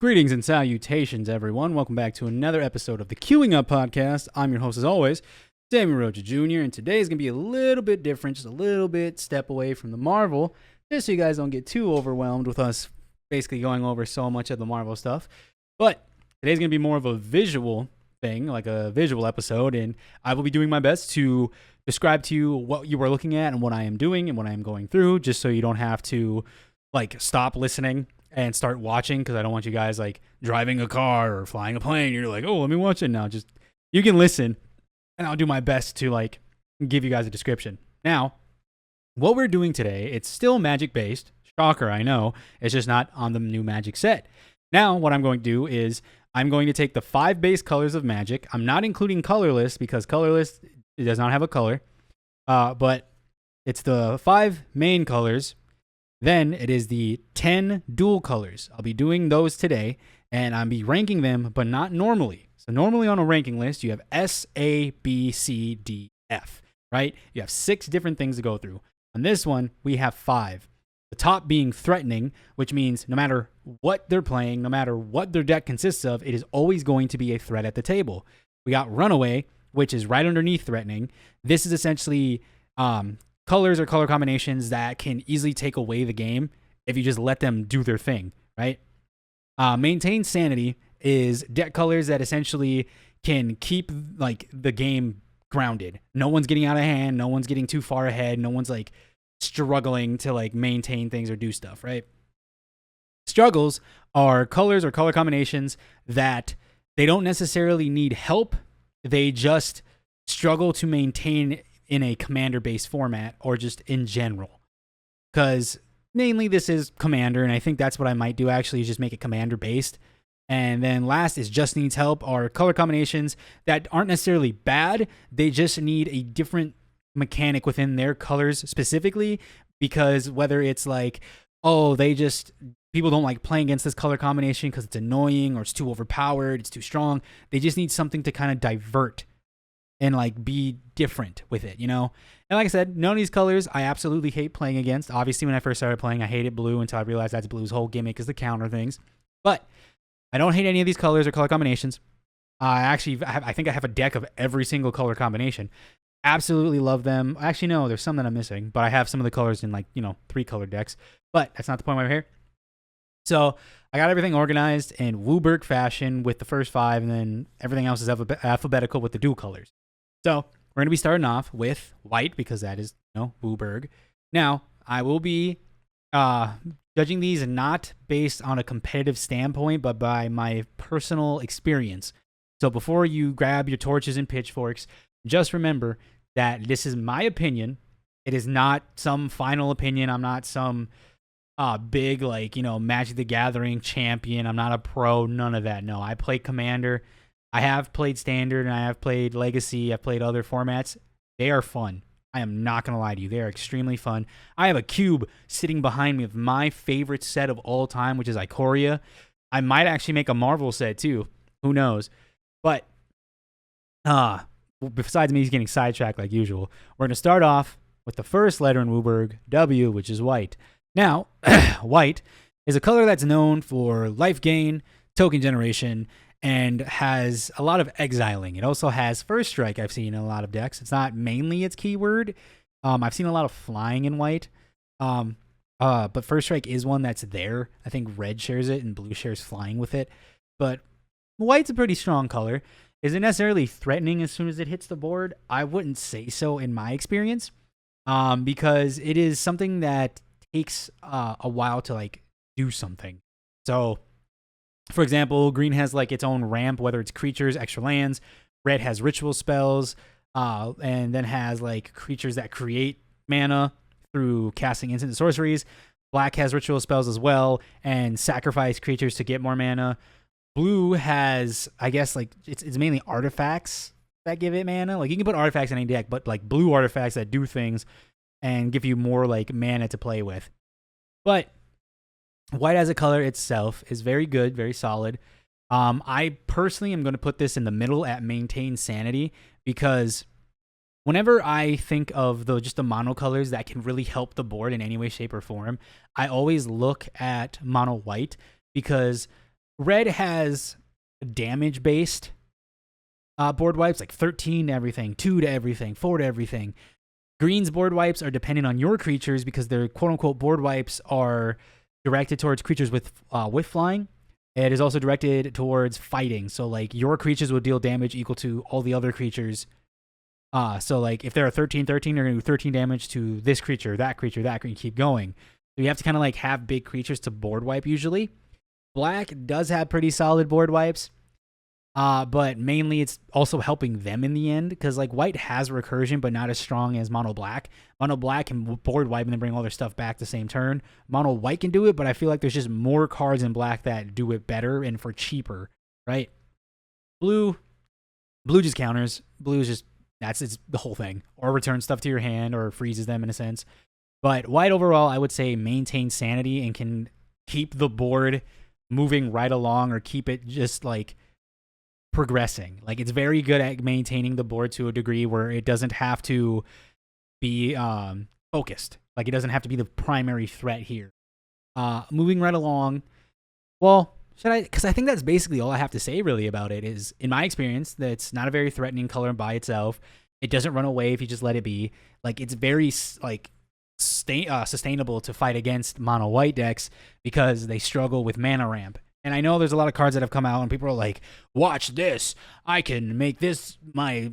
Greetings and salutations, everyone. Welcome back to another episode of the Queuing Up Podcast. I'm your host, as always, Sammy Rocha Jr., and today is going to be a little bit different, just a little bit step away from the Marvel, just so you guys don't get too overwhelmed with us basically going over so much of the Marvel stuff. But today's going to be more of a visual thing, like a visual episode, and I will be doing my best to describe to you what you are looking at and what I am doing and what I am going through, just so you don't have to stop listening and start watching, because I don't want you guys driving a car or flying a plane. You're like, oh, let me watch it now. Just, you can listen, and I'll do my best to give you guys a description. Now, what we're doing today, it's still Magic based. Shocker, I know. It's just not on the new Magic set. Now, what I'm going to do is I'm going to take the 5 base colors of Magic. I'm not including colorless because colorless does not have a color, but it's the 5 main colors. Then it is the 10 dual colors. I'll be doing those today, and I'll be ranking them, but not normally. So normally on a ranking list, you have S, A, B, C, D, F, right? You have 6 different things to go through. On this one, we have 5. The top being threatening, which means no matter what they're playing, no matter what their deck consists of, it is always going to be a threat at the table. We got Runaway, which is right underneath threatening. This is essentially colors or color combinations that can easily take away the game if you just let them do their thing, right? Maintain Sanity is deck colors that essentially can keep the game grounded. No one's getting out of hand. No one's getting too far ahead. No one's struggling to maintain things or do stuff, right? Struggles are colors or color combinations that they don't necessarily need help. They just struggle to maintain in a commander-based format or just in general. Because mainly this is commander, and I think that's what I might do actually, is just make it commander-based. And then last is just needs help, are color combinations that aren't necessarily bad. They just need a different mechanic within their colors specifically, because whether it's people don't like playing against this color combination because it's annoying or it's too overpowered, it's too strong. They just need something to kind of divert and be different with it, you know? And like I said, none of these colors I absolutely hate playing against. Obviously, when I first started playing, I hated blue until I realized that's blue's whole gimmick is to counter things. But I don't hate any of these colors or color combinations. I think I have a deck of every single color combination. Absolutely love them. Actually, no, there's some that I'm missing, but I have some of the colors in 3 color decks. But that's not the point right here. So I got everything organized in Wooburg fashion with the first 5, and then everything else is alphabetical with the dual colors. So we're going to be starting off with white because that is, Wooburg. Now, I will be judging these not based on a competitive standpoint, but by my personal experience. So before you grab your torches and pitchforks, just remember that this is my opinion. It is not some final opinion. I'm not some big, Magic the Gathering champion. I'm not a pro, none of that. No, I play Commander. I have played Standard, and I have played Legacy. I've played other formats. They are fun. I am not going to lie to you. They are extremely fun. I have a cube sitting behind me of my favorite set of all time, which is Ikoria. I might actually make a Marvel set, too. Who knows? But, besides me getting sidetracked like usual, we're going to start off with the first letter in Wooburg, W, which is white. Now, white is a color that's known for life gain, token generation, and has a lot of exiling. It also has first strike, I've seen in a lot of decks. It's not mainly its keyword. I've seen a lot of flying in white. But first strike is one that's there. I think red shares it and blue shares flying with it. But white's a pretty strong color. Is it necessarily threatening as soon as it hits the board? I wouldn't say so in my experience. Because it is something that takes a while to do something. So, for example, green has its own ramp, whether it's creatures, extra lands. Red has ritual spells, and then has creatures that create mana through casting instant and sorceries. Black has ritual spells as well, and sacrifice creatures to get more mana. Blue has, I guess, it's mainly artifacts that give it mana. You can put artifacts in any deck, but blue artifacts that do things and give you more mana to play with. But white as a color itself is very good, very solid. I personally am going to put this in the middle at Maintain Sanity, because whenever I think of just the mono colors that can really help the board in any way, shape, or form, I always look at mono white, because red has damage based board wipes, like 13 to everything, 2 to everything, 4 to everything. Green's board wipes are dependent on your creatures because their quote unquote board wipes are directed towards creatures with flying. It is also directed towards fighting. So like your creatures will deal damage equal to all the other creatures. So like if there are 13, they're going to do 13 damage to this creature, and keep going. So you have to kind of like have big creatures to board wipe usually. Black does have pretty solid board wipes. But mainly it's also helping them in the end because like white has recursion, but not as strong as mono black. Mono black can board wipe and then bring all their stuff back the same turn. Mono white can do it, but I feel like there's just more cards in black that do it better and for cheaper, right? Blue just counters. Blue is just it's the whole thing, or returns stuff to your hand or freezes them in a sense. But white overall, I would say maintains sanity and can keep the board moving right along or keep it just like progressing. Like it's very good at maintaining the board to a degree where it doesn't have to be focused. Like it doesn't have to be the primary threat here. Moving right along. Well, because I think that's basically all I have to say really about it is, in my experience, that's not a very threatening color by itself. It doesn't run away if you just let it be. Like it's very like sustainable to fight against mono white decks because they struggle with mana ramp. And I know there's a lot of cards that have come out and people are like, watch this. I can make this my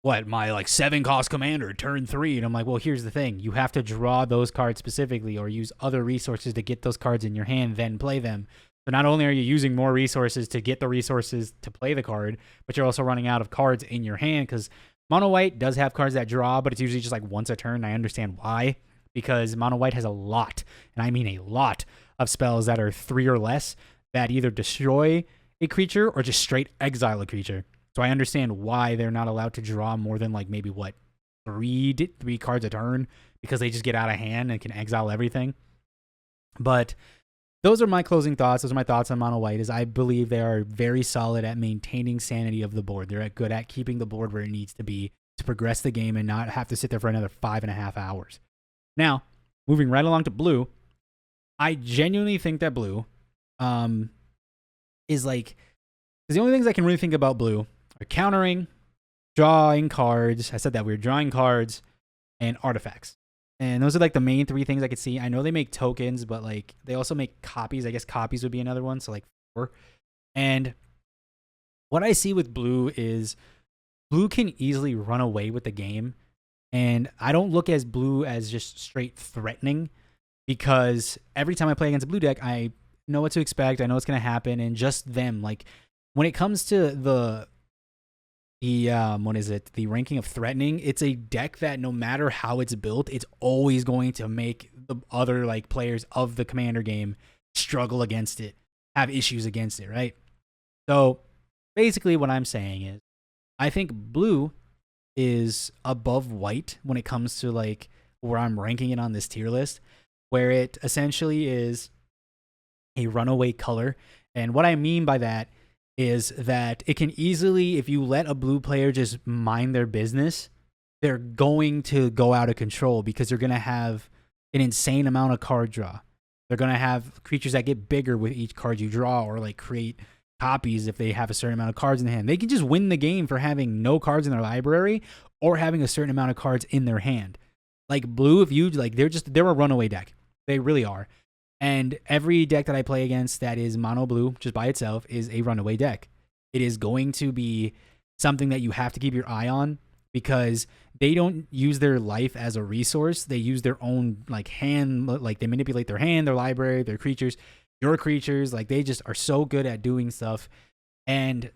7-cost commander turn 3. And I'm like, well, here's the thing. You have to draw those cards specifically or use other resources to get those cards in your hand, then play them. So not only are you using more resources to get the resources to play the card, but you're also running out of cards in your hand because mono white does have cards that draw, but it's usually just like once a turn. I understand why, because mono white has a lot, and I mean a lot, of spells that are 3 or less that either destroy a creature or just straight exile a creature. So I understand why they're not allowed to draw more than like maybe three cards a turn because they just get out of hand and can exile everything. But those are my closing thoughts. Those are my thoughts on mono white. Is I believe they are very solid at maintaining sanity of the board. They're good at keeping the board where it needs to be to progress the game and not have to sit there for another 5.5 hours. Now, moving right along to blue, I genuinely think that blue is like, because the only things I can really think about blue are countering, drawing cards. I said that we're drawing cards and artifacts. And those are like the main 3 things I could see. I know they make tokens, but like they also make copies. I guess copies would be another one. So like 4. And what I see with blue is blue can easily run away with the game. And I don't look as blue as just straight threatening because every time I play against a blue deck, I know what to expect. I know what's going to happen. And just them, like when it comes to the ranking of threatening, it's a deck that no matter how it's built, it's always going to make the other like players of the commander game struggle against it, have issues against it, right? So basically what I'm saying is I think blue is above white when it comes to like where I'm ranking it on this tier list, where it essentially is a runaway color. And what I mean by that is that it can easily, if you let a blue player just mind their business, they're going to go out of control because they're going to have an insane amount of card draw. They're going to have creatures that get bigger with each card you draw or like create copies if they have a certain amount of cards in the hand. They can just win the game for having no cards in their library or having a certain amount of cards in their hand. Like blue, if you like, they're a runaway deck. They really are. And every deck that I play against that is mono blue just by itself is a runaway deck. It is going to be something that you have to keep your eye on because they don't use their life as a resource. They use their own like hand, like they manipulate their hand, their library, their creatures, your creatures. Like they just are so good at doing stuff. And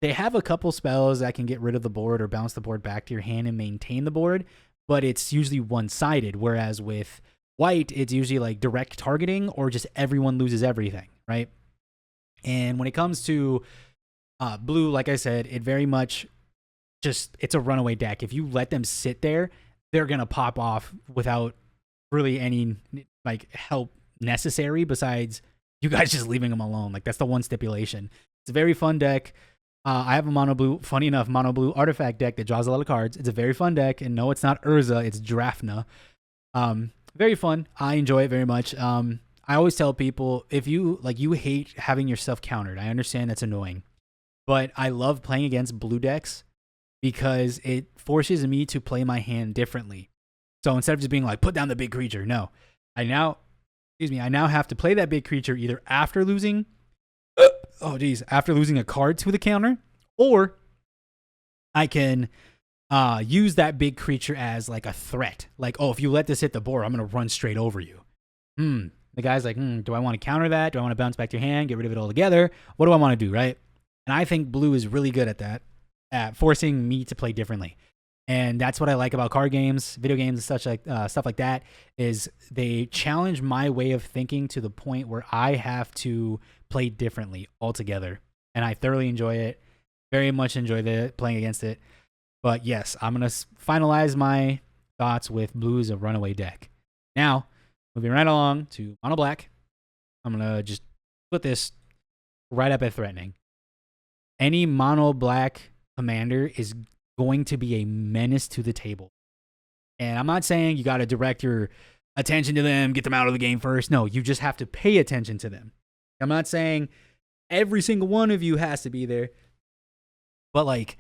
they have a couple spells that can get rid of the board or bounce the board back to your hand and maintain the board, but it's usually one-sided. Whereas with white, it's usually like direct targeting or just everyone loses everything, right? And when it comes to blue, like I said, it very much just, it's a runaway deck. If you let them sit there, they're going to pop off without really any like help necessary besides you guys just leaving them alone. Like that's the one stipulation. It's a very fun deck. I have a mono blue, funny enough, mono blue artifact deck that draws a lot of cards. It's a very fun deck. And no, it's not Urza, it's Drafna. Very fun. I enjoy it very much. I I always tell people, if you like, you hate having yourself countered. I understand that's annoying, but I love playing against blue decks because it forces me to play my hand differently. So instead of just being like, put down the big creature, no, I now have to play that big creature either after losing, after losing a card to the counter, or I can use that big creature as like a threat. Like, oh, if you let this hit the board, I'm gonna run straight over you. The guy's like, do I want to counter that? Do I want to bounce back to your hand, get rid of it altogether? What do I want to do, right? And I think blue is really good at that, at forcing me to play differently. And that's what I like about card games, video games, and such like stuff like that. Is they challenge my way of thinking to the point where I have to play differently altogether, and I thoroughly enjoy it. Very much enjoy playing against it. But yes, I'm gonna finalize my thoughts with blue as a runaway deck. Now, moving right along to mono black, I'm gonna just put this right up at threatening. Any mono black commander is going to be a menace to the table. And I'm not saying you got to direct your attention to them, get them out of the game first. No, you just have to pay attention to them. I'm not saying every single one of you has to be there, but like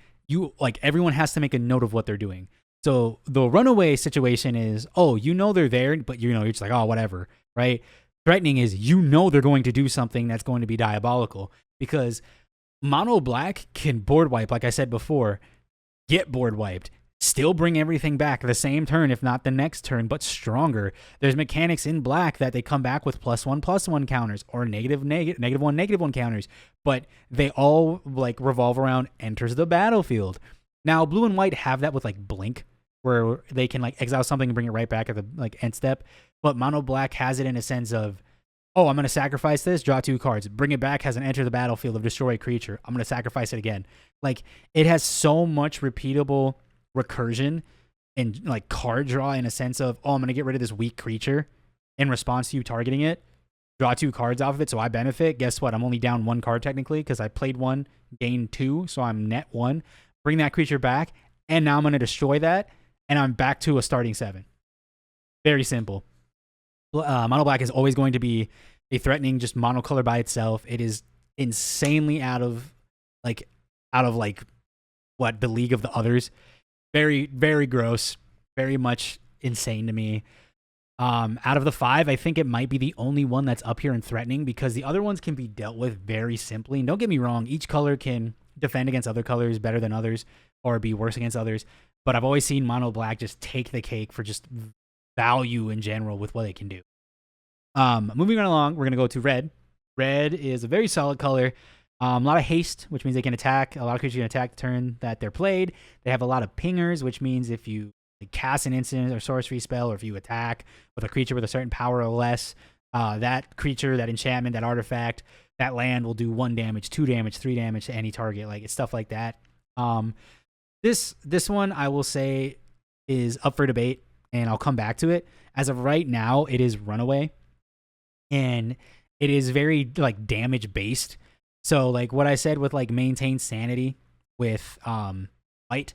everyone has to make a note of what they're doing. So the runaway situation is, oh, you know they're there, but you're just like, oh, whatever, right? Threatening is, you know they're going to do something that's going to be diabolical, because mono black can board wipe, like I said before, get board wiped, still bring everything back the same turn, if not the next turn, but stronger. There's mechanics in black that they come back with +1/+1 counters, or -1/-1 counters, but they all like revolve around enters the battlefield. Now, blue and white have that with like blink, where they can like exile something and bring it right back at the like end step. But mono black has it in a sense of, oh, I'm going to sacrifice this, draw 2 cards, bring it back, has an enter the battlefield of destroy a creature. I'm going to sacrifice it again. Like, it has so much repeatable recursion and like card draw in a sense of, oh, I'm going to get rid of this weak creature in response to you targeting it, draw 2 cards off of it, so I benefit. Guess what? I'm only down 1 card technically because I played 1, gained 2, so I'm net 1. Bring that creature back, and now I'm going to destroy that, and I'm back to a starting 7. Very simple. Mono black is always going to be a threatening just monocolor by itself. It is insanely out of what the league of the others. Very, very gross. Very much insane to me. Out of the 5, I think it might be the only one that's up here in threatening, because the other ones can be dealt with very simply. And don't get me wrong, each color can defend against other colors better than others, or be worse against others. But I've always seen mono black just take the cake for just value in general with what they can do. Moving right along, we're going to go to red. Red is a very solid color. A lot of haste, which means they can attack. A lot of creatures can attack the turn that they're played. They have a lot of pingers, which means if you cast an instant or sorcery spell, or if you attack with a creature with a certain power or less, that creature, that enchantment, that artifact, that land will do 1 damage, 2 damage, 3 damage to any target. Like, it's stuff like that. This one I will say is up for debate, and I'll come back to it. As of right now, it is runaway, and it is very like damage based. So like what I said with like maintain sanity with white.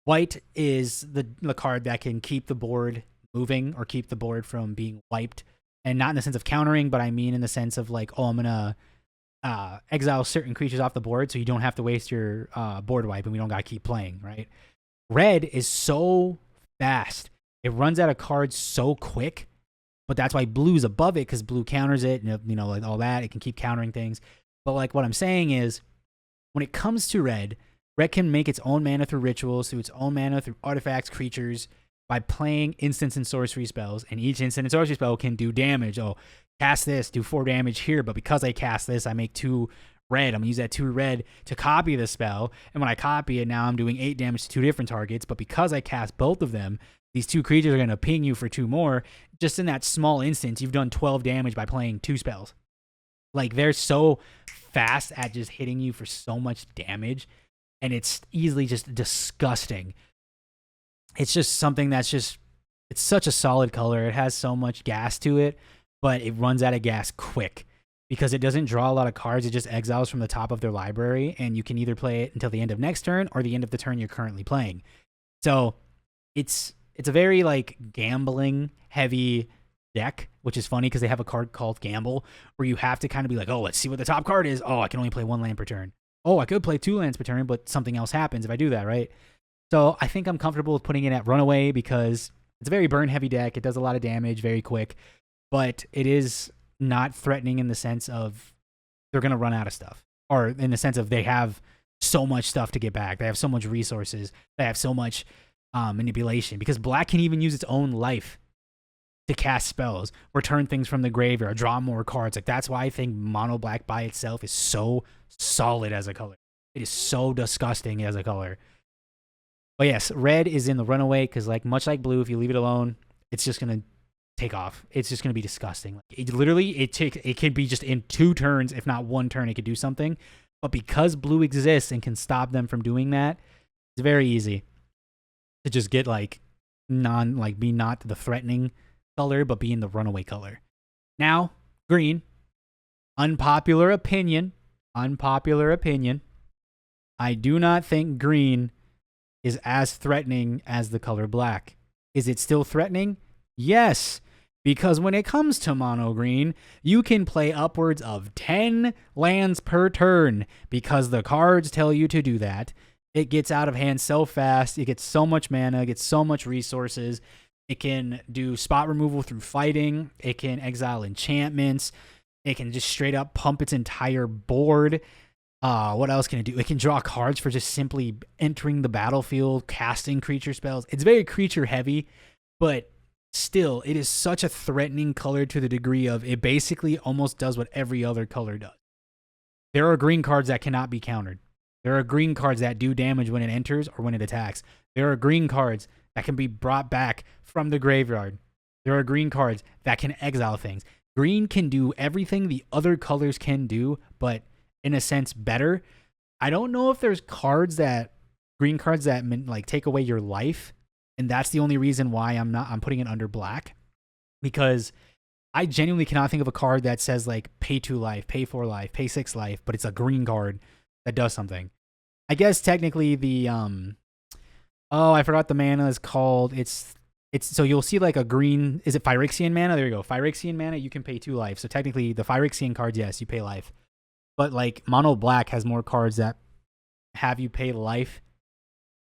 White is the card that can keep the board moving, or keep the board from being wiped, and not in the sense of countering, but I mean in the sense of like, oh, I'm gonna exile certain creatures off the board so you don't have to waste your board wipe, and we don't gotta keep playing, right? Red is so fast. It runs out of cards so quick, but that's why blue's above it, because blue counters it, and like all that. It can keep countering things. But like what I'm saying is, when it comes to red can make its own mana through rituals, through its own mana through artifacts, creatures, by playing instants and sorcery spells, and each instant and sorcery spell can do damage. Oh, cast this, do 4 damage here, but because I cast this, I make 2 red. I'm gonna use that 2 red to copy the spell, and when I copy it, now I'm doing 8 damage to 2 different targets, but because I cast both of them, these 2 creatures are gonna ping you for 2 more. Just in that small instance, you've done 12 damage by playing 2 spells. Like, they're so fast at just hitting you for so much damage, and it's easily just disgusting. It's just something that's just, it's such a solid color. It has so much gas to it, but it runs out of gas quick because it doesn't draw a lot of cards. It just exiles from the top of their library, and you can either play it until the end of next turn or the end of the turn you're currently playing. So it's a very like gambling heavy deck, which is funny because they have a card called Gamble where you have to kind of be like, oh, let's see what the top card is. Oh, I can only play 1 land per turn. Oh, I could play 2 lands per turn, but something else happens if I do that, right? So I think I'm comfortable with putting it at Runaway because it's a very burn-heavy deck. It does a lot of damage very quick, but it is not threatening in the sense of they're going to run out of stuff, or in the sense of they have so much stuff to get back. They have so much resources. They have so much manipulation, because black can even use its own life to cast spells, return things from the graveyard, draw more cards. Like, that's why I think mono black by itself is so solid as a color. It is so disgusting as a color. But yes, red is in the Runaway because, like, much like blue, if you leave it alone, it's just gonna take off. It's just gonna be disgusting. Like, it could be just in 2 turns, if not 1 turn, it could do something. But because blue exists and can stop them from doing that, it's very easy to just get be not the threatening color, but be in the Runaway color. Now, green. Unpopular opinion. I do not think green is as threatening as the color black. Is it still threatening? Yes, because when it comes to mono green, you can play upwards of 10 lands per turn because the cards tell you to do that. It gets out of hand so fast. It gets so much mana, it gets so much resources. It can do spot removal through fighting. It can exile enchantments. It can just straight up pump its entire board. What else can it do? It can draw cards for just simply entering the battlefield, casting creature spells. It's very creature heavy, but still, it is such a threatening color to the degree of it basically almost does what every other color does. There are green cards that cannot be countered. There are green cards that do damage when it enters or when it attacks. There are green cards that can be brought back from the graveyard. There are green cards that can exile things. Green can do everything the other colors can do, but in a sense better. I don't know if there's green cards that like take away your life, and that's the only reason why I'm putting it under black, because I genuinely cannot think of a card that says like pay 2 life, pay 4 life, pay 6 life, but it's a green card that does something. I guess technically the I forgot the mana is called. It's so you'll see like a green, is it Phyrexian mana? There you go. Phyrexian mana, you can pay 2 life. So technically the Phyrexian cards, yes, you pay life. But like mono black has more cards that have you pay life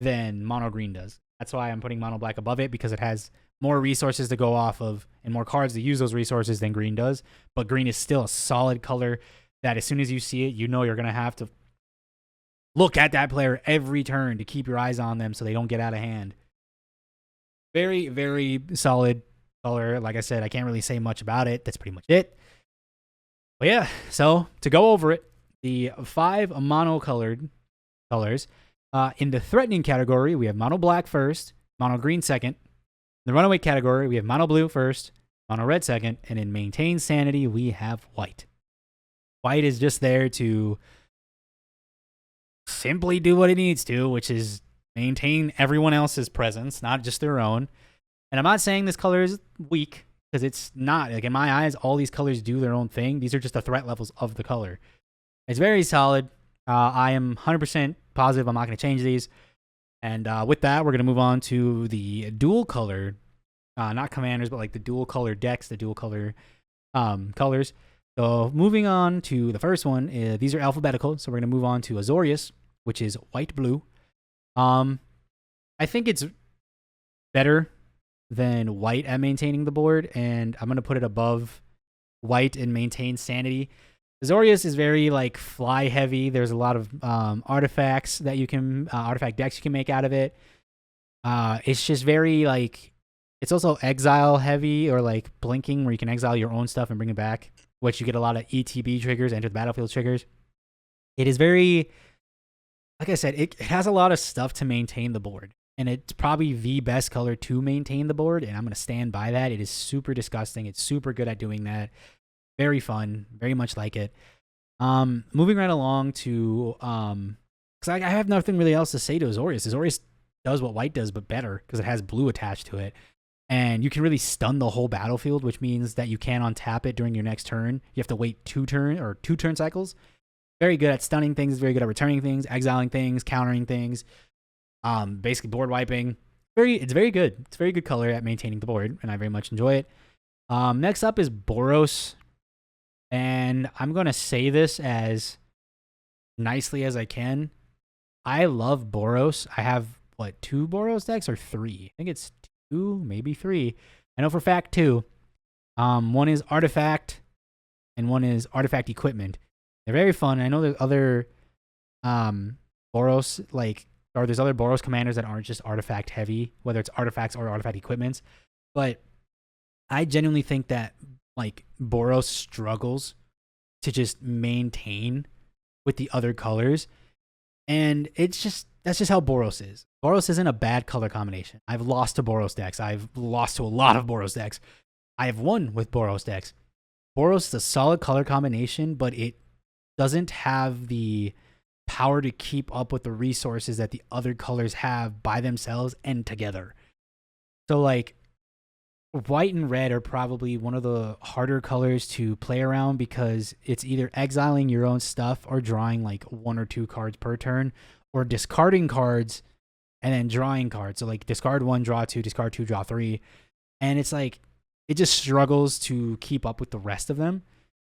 than mono green does. That's why I'm putting mono black above it, because it has more resources to go off of and more cards to use those resources than green does. But green is still a solid color that as soon as you see it, you know you're going to have to look at that player every turn to keep your eyes on them so they don't get out of hand. Very, very solid color. Like I said, I can't really say much about it. That's pretty much it. But yeah, so to go over it, the 5 mono-colored colors. In the threatening category, we have mono black first, mono green second. In the runaway category, we have mono blue first, mono red second, and in maintain sanity, we have white. White is just there to simply do what it needs to, which is maintain everyone else's presence, not just their own. And I'm not saying this color is weak, because it's not. Like, in my eyes, all these colors do their own thing. These are just the threat levels of the color. It's very solid. I am 100% positive I'm not going to change these. And with that, we're going to move on to the dual color, not commanders, but like the dual color decks, the dual color colors. So moving on to the first one, these are alphabetical. So we're going to move on to Azorius, which is white-blue. I think it's better than white at maintaining the board, and I'm going to put it above white and maintain sanity. Azorius is very like fly heavy. There's a lot of artifacts that you can artifact decks you can make out of it. It's just very like, it's also exile heavy, or like blinking, where you can exile your own stuff and bring it back, which you get a lot of ETB triggers, enter the battlefield triggers. It is very, like I said, it has a lot of stuff to maintain the board, and it's probably the best color to maintain the board, and I'm going to stand by that. It is super disgusting. It's super good at doing that. Very fun, very much like it. Moving right along to, because I have nothing really else to say to Azorius. Azorius does what white does, but better, because it has blue attached to it. And you can really stun the whole battlefield, which means that you can't untap it during your next turn. You have to wait 2 turn cycles. Very good at stunning things, very good at returning things, exiling things, countering things, basically board wiping. It's very good. It's a very good color at maintaining the board, and I very much enjoy it. Next up is Boros. And I'm going to say this as nicely as I can. I love Boros. I have, 2 Boros decks or 3? I think it's 2, maybe 3. I know for fact 2. One is Artifact and one is Artifact Equipment. They're very fun. I know there's other Boros, or there's other Boros commanders that aren't just Artifact heavy, whether it's artifacts or Artifact Equipments. But I genuinely think that Boros struggles to just maintain with the other colors. And that's just how Boros is. Boros isn't a bad color combination. I've lost to Boros decks. I've lost to a lot of Boros decks. I have won with Boros decks. Boros is a solid color combination, but it doesn't have the power to keep up with the resources that the other colors have by themselves and together. So white and red are probably one of the harder colors to play around because it's either exiling your own stuff or drawing 1 or 2 cards per turn, or discarding cards and then drawing cards. So discard 1, draw 2, discard 2, draw 3. And it's it just struggles to keep up with the rest of them.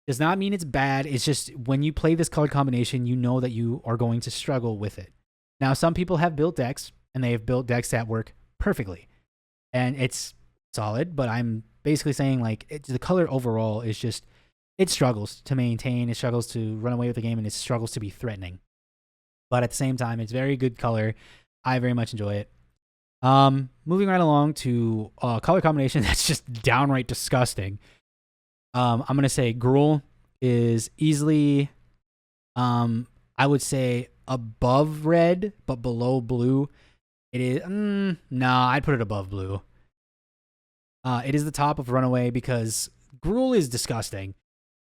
Does not mean it's bad. It's just when you play this color combination, you know that you are going to struggle with it. Now, some people have built decks and they have built decks that work perfectly. And it's solid, but I'm basically saying the color overall is just, it struggles to maintain, it struggles to run away with the game, and it struggles to be threatening. But at the same time, it's very good color. I very much enjoy it. Moving right along to a color combination that's just downright disgusting. I'm gonna say Gruul is easily, I would say above red, but below blue. It is, I'd put it above blue. It is the top of Runaway because Gruul is disgusting.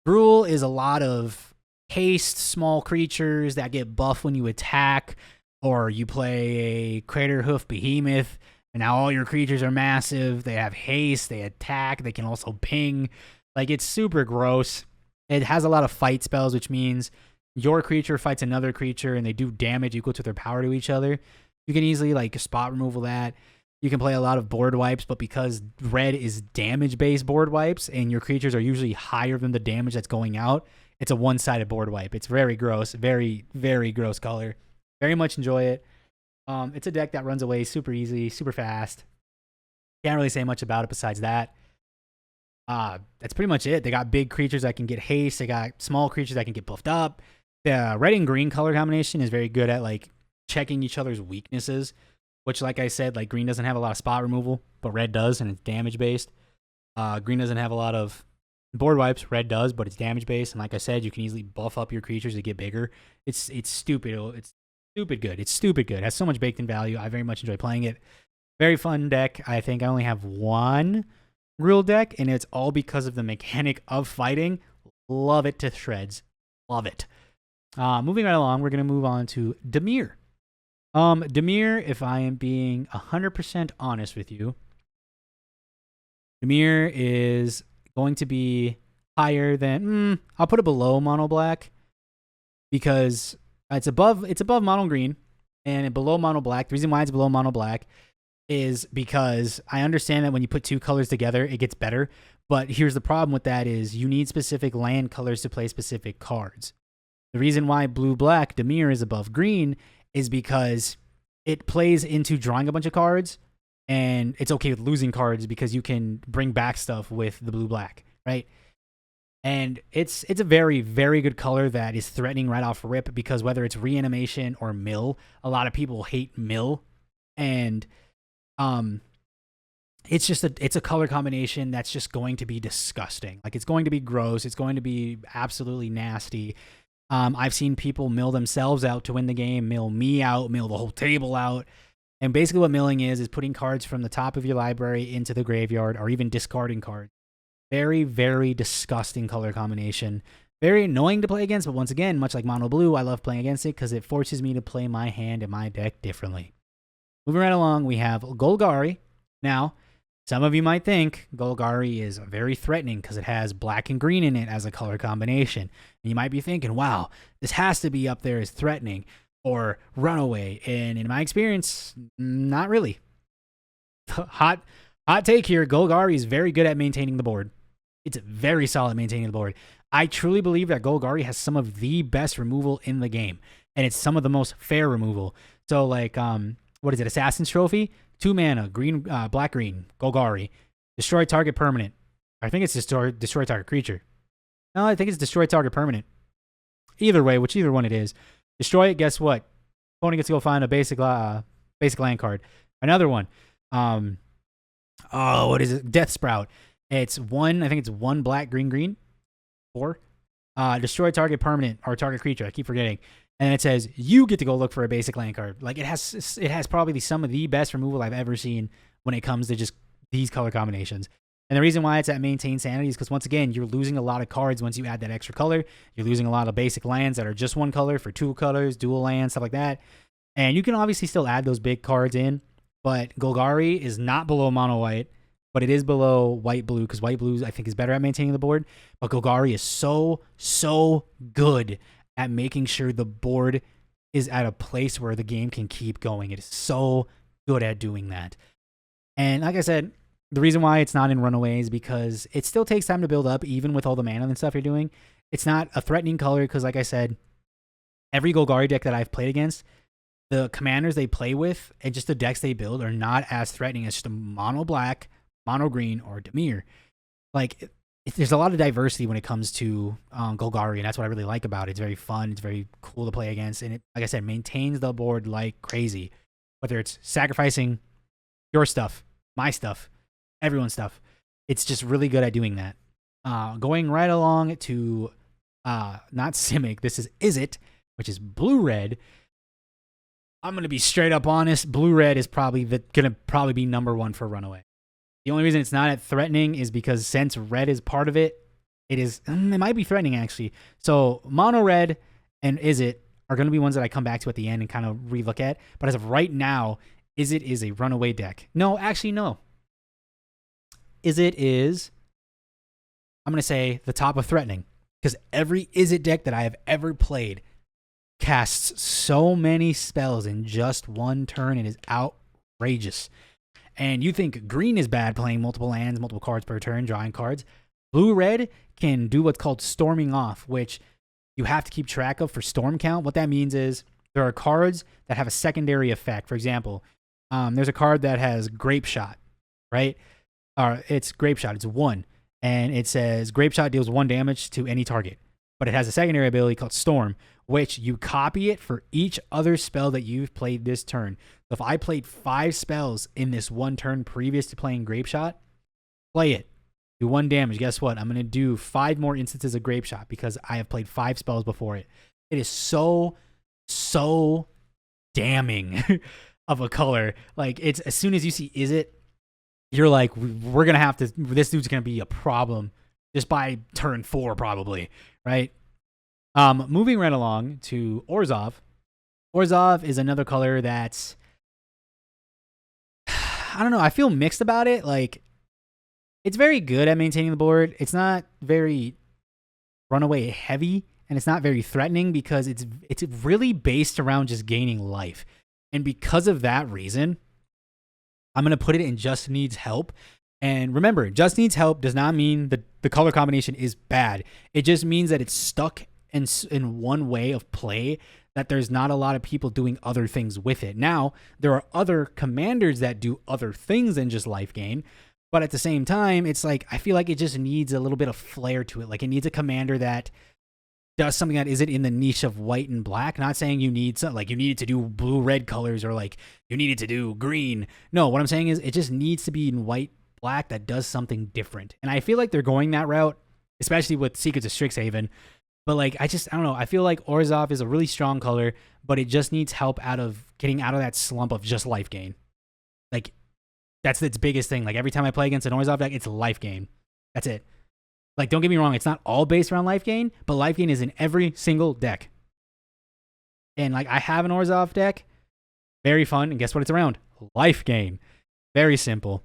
Gruul is a lot of haste, small creatures that get buffed when you attack, or you play a Crater Hoof Behemoth, and now all your creatures are massive. They have haste, they attack, they can also ping. It's super gross. It has a lot of fight spells, which means your creature fights another creature, and they do damage equal to their power to each other. You can easily spot removal that. You can play a lot of board wipes, but because red is damage-based board wipes, and your creatures are usually higher than the damage that's going out, it's a one-sided board wipe. It's very gross, very, very gross color. Very much enjoy it. It's a deck that runs away super easy, super fast. Can't really say much about it besides that. That's pretty much it. They got big creatures that can get haste. They got small creatures that can get buffed up. The red and green color combination is very good at checking each other's weaknesses, which, like I said, green doesn't have a lot of spot removal, but red does, and it's damage based. Green doesn't have a lot of board wipes. Red does, but it's damage based. And like I said, you can easily buff up your creatures to get bigger. It's stupid. It's stupid good. It's stupid good. It has so much baked in value. I very much enjoy playing it. Very fun deck. I think I only have one Gruul deck, and it's all because of the mechanic of fighting. Love it to shreds. Love it. Moving right along, we're going to move on to Dimir. Dimir, if I am being 100% honest with you, Dimir is going to be higher than, I'll put it below mono black because it's above mono green and below mono black. The reason why it's below mono black is because I understand that when you put 2 colors together, it gets better. But here's the problem with that is you need specific land colors to play specific cards. The reason why blue-black Dimir is above green is because it plays into drawing a bunch of cards, and it's okay with losing cards because you can bring back stuff with the blue-black, right? And it's a very, very good color that is threatening right off rip because whether it's reanimation or mill, a lot of people hate mill, and it's a color combination that's just going to be disgusting. It's going to be gross. It's going to be absolutely nasty. I've seen people mill themselves out to win the game, mill me out, mill the whole table out. And basically what milling is putting cards from the top of your library into the graveyard or even discarding cards. Very, very disgusting color combination. Very annoying to play against, but once again, much like mono blue, I love playing against it because it forces me to play my hand and my deck differently. Moving right along, we have Golgari. Now, some of you might think Golgari is very threatening because it has black and green in it as a color combination. And you might be thinking, wow, this has to be up there as threatening or runaway. And in my experience, not really. Hot take here, Golgari is very good at maintaining the board. It's very solid maintaining the board. I truly believe that Golgari has some of the best removal in the game, and it's some of the most fair removal. So like, what is it? Assassin's Trophy, 2 mana, green, black, green, Golgari, destroy target permanent. I think it's destroy target creature. No, I think it's destroy target permanent. Either way, whichever one it is, destroy it. Guess what? Opponent gets to go find a basic land card. Another one. What is it? Death Sprout. It's 1. I think it's 1 black, green, green. 4. Destroy target permanent or target creature. I keep forgetting. And it says you get to go look for a basic land card. Like it has probably some of the best removal I've ever seen when it comes to just these color combinations. And the reason why it's at maintain sanity is because once again, you're losing a lot of cards once you add that extra color. You're losing a lot of basic lands that are just 1 color for 2 colors, dual lands, stuff like that. And you can obviously still add those big cards in, but Golgari is not below mono white, but it is below white blue because white blue I think is better at maintaining the board. But Golgari is so good at making sure the board is at a place where the game can keep going. It is so good at doing that. And like I said, the reason why it's not in Runaway is because it still takes time to build up, even with all the mana and stuff you're doing. It's not a threatening color because, like I said, every Golgari deck that I've played against, the commanders they play with and just the decks they build are not as threatening as just a mono black, mono green, or Dimir. Like, there's a lot of diversity when it comes to Golgari, and that's what I really like about it. It's very fun. It's very cool to play against, and it, like I said, maintains the board like crazy. Whether it's sacrificing your stuff, my stuff, everyone's stuff, it's just really good at doing that. Going right along to not Simic, this is It, which is blue-red. I'm going to be straight up honest. Blue-red is probably going to be number 1 for Runaway. The only reason it's not at threatening is because since red is part of it, it might be threatening actually. So mono red and Is It are going to be ones that I come back to at the end and kind of relook at. But as of right now, Is It is a Runaway deck. No, actually no. Is It is, I'm going to say, the top of threatening. Because every Is It deck that I have ever played casts so many spells in just 1 turn. It is outrageous. And you think green is bad playing multiple lands, multiple cards per turn, drawing cards. Blue-red can do what's called storming off, which you have to keep track of for storm count. What that means is there are cards that have a secondary effect. For example, there's a card that has Grape Shot, right? It's Grape Shot. It's 1. And it says Grape Shot deals 1 damage to any target. But it has a secondary ability called Storm, which you copy it for each other spell that you've played this turn. So if I played 5 spells in this 1 turn previous to playing Grape Shot, play it. Do 1 damage. Guess what? I'm going to do 5 more instances of Grape Shot because I have played 5 spells before it. It is so damning of a color. Like, it's as soon as you see Is It, you're like, we're going to have to, this dude's going to be a problem just by turn 4 probably, right? Moving right along to Orzhov. Orzhov is another color that's, I don't know, I feel mixed about it. Like, it's very good at maintaining the board. It's not very Runaway heavy, and it's not very threatening because it's really based around just gaining life. And because of that reason, I'm going to put it in Just Needs Help. And remember, Just Needs Help does not mean that the color combination is bad. It just means that it's stuck in one way of play, that there's not a lot of people doing other things with it. Now, there are other commanders that do other things than just life gain, but at the same time, it's like, I feel like it just needs a little bit of flair to it. Like, it needs a commander that does something that isn't in the niche of white and black. Not saying you need something like you needed to do blue-red colors or like you needed to do green. No, what I'm saying is it just needs to be in white, black that does something different. And I feel like they're going that route, especially with Secrets of Strixhaven. But like, I don't know. I feel like Orzhov is a really strong color, but it just needs help out of getting out of that slump of just life gain. Like, that's its biggest thing. Like, every time I play against an Orzhov deck, it's life gain. That's it. Like, don't get me wrong. It's not all based around life gain, but life gain is in every single deck. And like, I have an Orzhov deck. Very fun. And guess what it's around? Life gain. Very simple.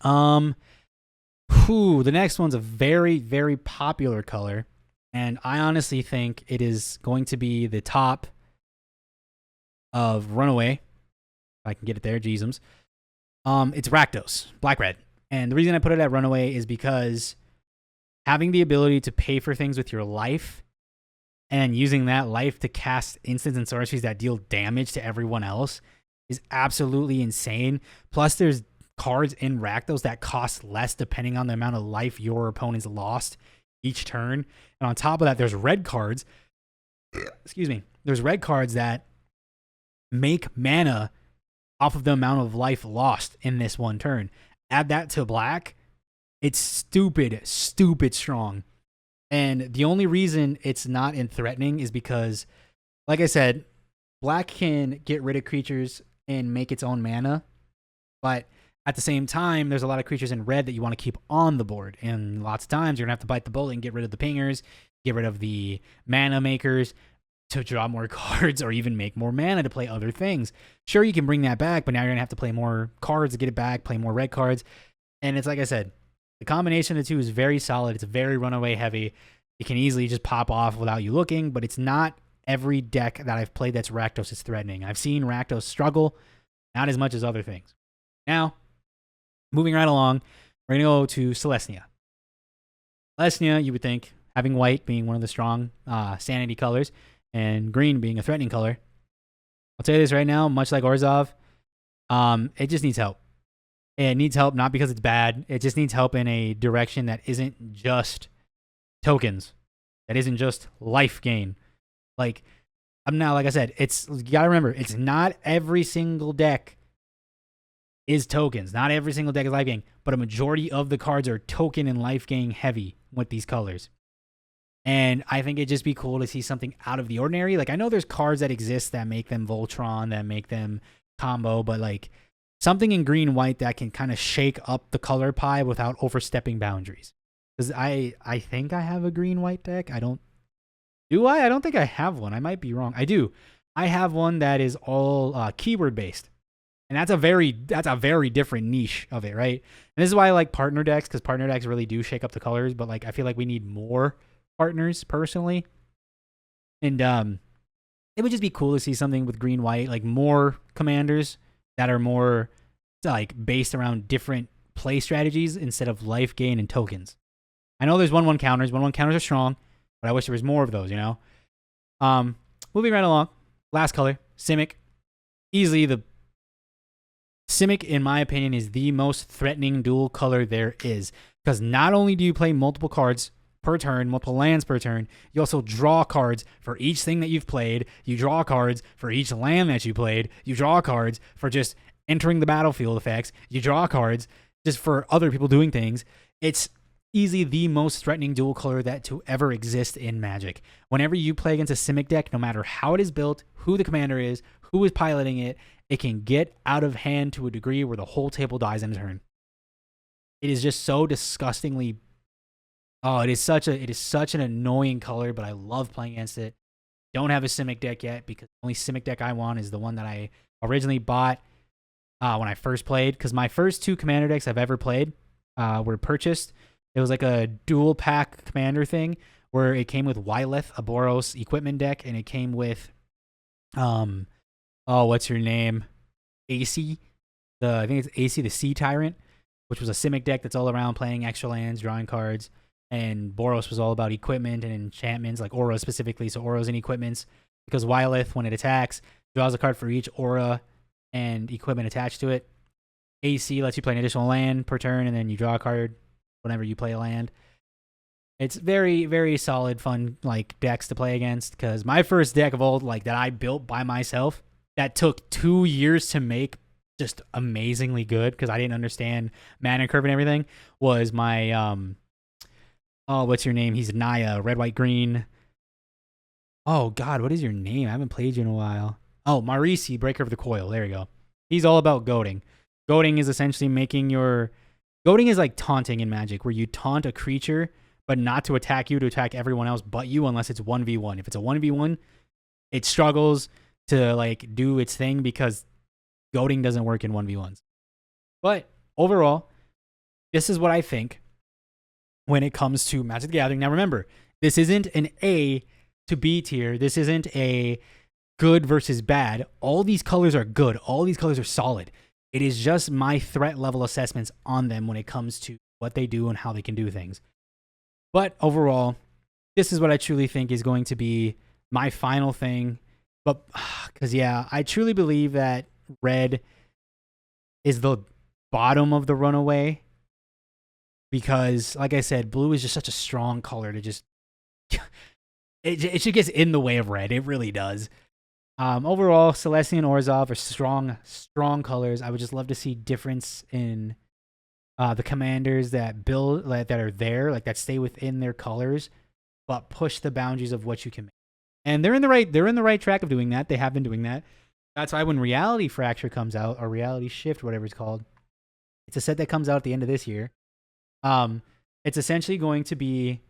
The next one's a very, very popular color. And I honestly think it is going to be the top of Runaway. If I can get it there, Jeezums. It's Rakdos, black-red. And the reason I put it at Runaway is because having the ability to pay for things with your life and using that life to cast instants and sorceries that deal damage to everyone else is absolutely insane. Plus, there's cards in Rakdos that cost less depending on the amount of life your opponent's lost each turn. And on top of that, there's red cards. Excuse me. There's red cards that make mana off of the amount of life lost in this one turn. Add that to black, it's stupid strong. And the only reason it's not in threatening is because, like I said, black can get rid of creatures and make its own mana, but at the same time, there's a lot of creatures in red that you want to keep on the board, and lots of times you're gonna have to bite the bullet and get rid of the pingers, get rid of the mana makers to draw more cards or even make more mana to play other things. Sure, you can bring that back, but now you're gonna have to play more cards to get it back, play more red cards. And it's like I said, the combination of the two is very solid. It's very runaway heavy. It can easily just pop off without you looking, but it's not every deck that I've played that's Rakdos is threatening. I've seen Rakdos struggle, not as much as other things. Now, moving right along, we're going to go to Celestia. Celestia, you would think, having white being one of the strong sanity colors and green being a threatening color. I'll tell you this right now, much like Orzhov, it just needs help. It needs help not because it's bad. It just needs help in a direction that isn't just tokens. That isn't just life gain. Like, like I said, you gotta remember, it's not every single deck is tokens. Not every single deck is life gain, but a majority of the cards are token and life gain heavy with these colors. And I think it'd just be cool to see something out of the ordinary. Like, I know there's cards that exist that make them Voltron, that make them combo, but like something in green white that can kind of shake up the color pie without overstepping boundaries. Because I think I have a green white deck. I don't think I have one. I might be wrong. I do. I have one that is all keyword based. And that's a very different niche of it, right? And this is why I like partner decks, because partner decks really do shake up the colors, but like I feel like we need more partners personally. And it would just be cool to see something with green white, like more commanders that are more like based around different play strategies instead of life gain and tokens. I know there's 1/1 counters. 1/1 counters are strong, but I wish there was more of those, you know? Moving right along. Last color, Simic. Easily the Simic, in my opinion, is the most threatening dual color there is. Because not only do you play multiple cards per turn, multiple lands per turn, you also draw cards for each thing that you've played. You draw cards for each land that you played. You draw cards for just entering the battlefield effects. You draw cards just for other people doing things. It's easily the most threatening dual color that to ever exist in Magic. Whenever you play against a Simic deck, no matter how it is built, who the commander is, who is piloting it, it can get out of hand to a degree where the whole table dies in a turn. It is just so disgustingly. Oh, it is such an annoying color, but I love playing against it. Don't have a Simic deck yet because the only Simic deck I want is the one that I originally bought when I first played. Because my first 2 commander decks I've ever played were purchased. It was like a dual pack commander thing where it came with Wyleth, a Boros equipment deck, and it came with what's your name? AC. I think it's AC the Sea Tyrant, which was a Simic deck that's all around playing extra lands, drawing cards. And Boros was all about equipment and enchantments, like auras specifically. So auras and equipments, because Wyleth, when it attacks, draws a card for each aura and equipment attached to it. AC lets you play an additional land per turn, and then you draw a card whenever you play a land. It's very, very solid, fun like decks to play against. Because my first deck of old, like that I built by myself, that took 2 years to make, just amazingly good because I didn't understand mana curve and everything, was my what's your name? He's Naya, red, white, green. Oh God, what is your name? I haven't played you in a while. Oh, Marisi, Breaker of the Coil. There you go. He's all about goading. Goading is essentially goading is like taunting in Magic, where you taunt a creature, but not to attack you, to attack everyone else but you, unless it's 1v1. If it's a 1v1, it struggles to like do its thing because goading doesn't work in 1v1s. But overall, this is what I think when it comes to Magic the Gathering. Now remember, this isn't an A to B tier. This isn't a good versus bad. All these colors are good. All these colors are solid. It is just my threat level assessments on them when it comes to what they do and how they can do things. But overall, this is what I truly think is going to be my final thing. But because, yeah, I truly believe that red is the bottom of the runaway. Because, like I said, blue is just such a strong color to just. it just gets in the way of red. It really does. Overall, Celestia and Orzhov are strong colors. I would just love to see difference in the commanders that build that are there, like that stay within their colors, but push the boundaries of what you can make. And they're in the right track of doing that. They have been doing that. That's why when Reality Fracture comes out, or Reality Shift, whatever it's called, it's a set that comes out at the end of this year. It's essentially going to be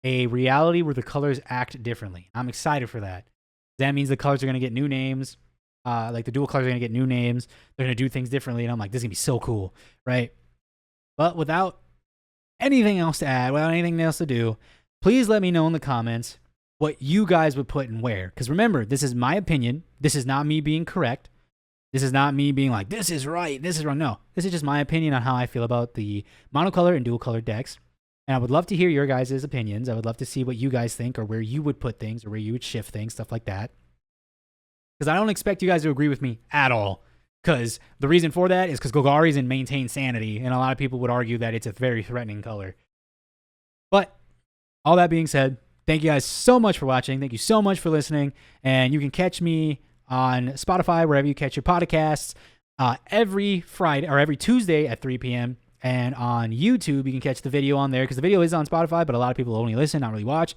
a reality where the colors act differently. I'm excited for that. That means the colors are going to get new names. Like the dual colors are going to get new names. They're going to do things differently. And I'm like, this is going to be so cool, right? But without anything else to add, without anything else to do, please let me know in the comments what you guys would put and where. Because remember, this is my opinion. This is not me being correct. This is not me being like, this is right, this is wrong. No, this is just my opinion on how I feel about the monocolor and dual color decks. And I would love to hear your guys' opinions. I would love to see what you guys think, or where you would put things, or where you would shift things, stuff like that. Because I don't expect you guys to agree with me at all. Because the reason for that is because Golgari is in Maintain Sanity, and a lot of people would argue that it's a very threatening color. But all that being said, thank you guys so much for watching. Thank you so much for listening. And you can catch me on Spotify, wherever you catch your podcasts, every Friday or every Tuesday at 3 p.m. And on YouTube, you can catch the video on there, because the video is on Spotify, but a lot of people only listen, not really watch.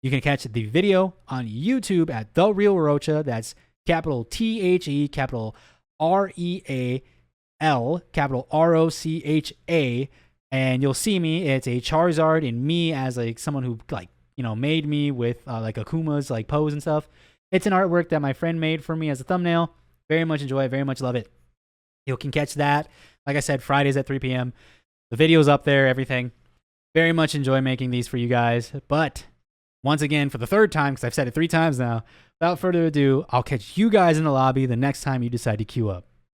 You can catch the video on YouTube at The Real Rocha. That's capital THE, capital REAL, capital ROCHA. And you'll see me. It's a Charizard and me as like someone who made me with like Akuma's like pose and stuff. It's an artwork that my friend made for me as a thumbnail. Very much enjoy it. Very much love it. You can catch that. Like I said, Fridays at 3 p.m. The video's up there, everything. Very much enjoy making these for you guys. But once again, for the third time, because I've said it 3 times now, without further ado, I'll catch you guys in the lobby the next time you decide to queue up.